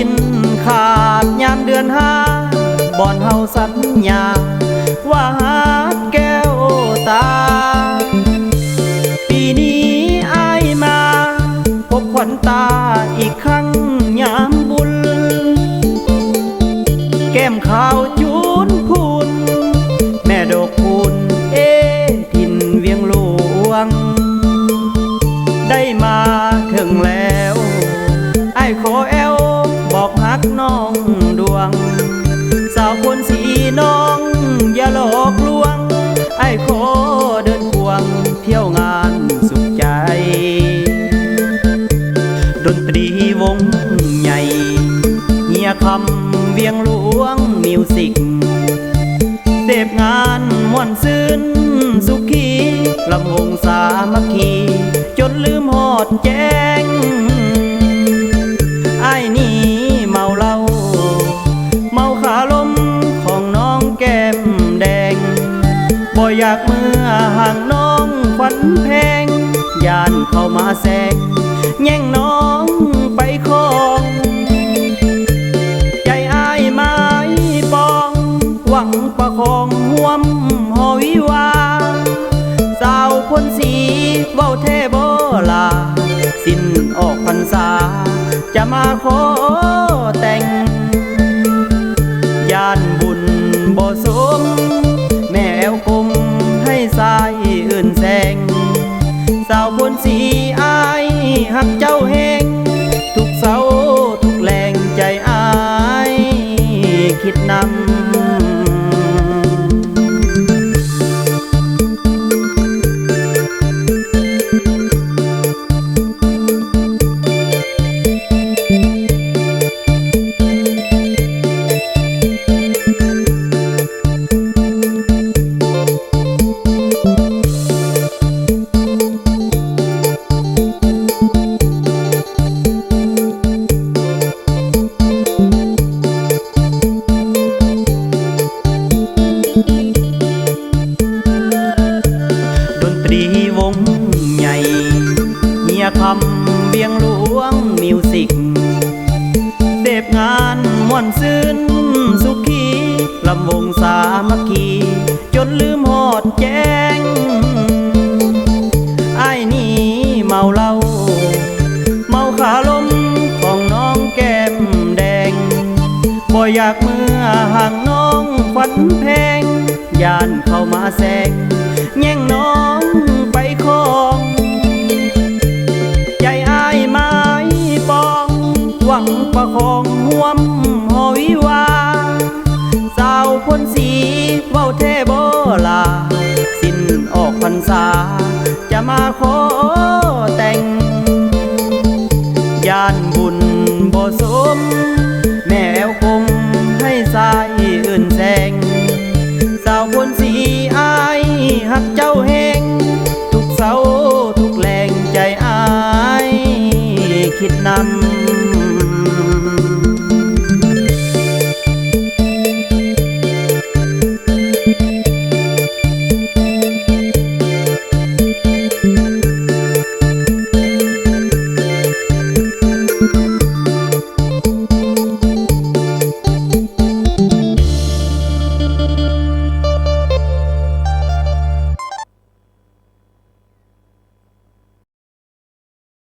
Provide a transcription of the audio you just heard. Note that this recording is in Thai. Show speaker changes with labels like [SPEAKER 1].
[SPEAKER 1] กินขาดยามเดือนห้าบ่อนเฮาสัญญาว่าหาแก้วตาปีนี้อายมาพบขวัญตาอีกครั้งยามบุญแก้มขาวจูนพูนแม่ดอกพูนถิ่นเวียงหลวงได้มาถึงแล้วไอ้ขอแอวบอกฮักน้องดวงสาวคนสีน้องอย่าหลอกลวงไอ้ขอเดินควงเที่ยวงานสุขใจดนตรีวงใหญ่เฮียคำเวียงหลวงมิวสิกเสพงานม่วนซื่นสุขีลำวงสามัคคีจนลืมหอดแจ้งไอ้นี่เมาเหล้าเมาขาลมของน้องแก้มแดงบ่อยากเมื่อห่างน้องขวัญแพงย่านเข้ามาแซงแย่งน้องไปครองใจอ้ายไม้ปองหวังประคองห่วมหอวิวาสาวคนสีเว้าเทโบลาสิ้นออกพรรษาจะมาขอแต่งย่านบุญบ่สมแม่แอวกลมให้สายอื่นแสงสาวคนสีอายหักเจ้าแหงทุกเสาทุกแรงใจอายคิดนำวงใหญ่เฮียคำเวียงหลวงมิวสิกเสพงานม่วนซื่นสุขีลำวงสามัคคีจนลืมหอดแจ้งไอ้นี่เมาเหล้าเมาขาลมของน้องแก้มแดงบ่อยากเมื่อห่างน้องขวัญแพงย่านเข้ามาแซงแย่งน้องไปครองใจอ้ายไม้ปองหวังประคองห่วมหอวิวาสาวคนสีเว้าเทโบลาสิ้นออกพรรษาจะมาขอแต่งย่านบุญบ่สมแม่แอวกลมให้สายอื่นแสงสาวคนสีอายหักเจ้าแหงทุกเสาทุกแรงใจอายคิดนำ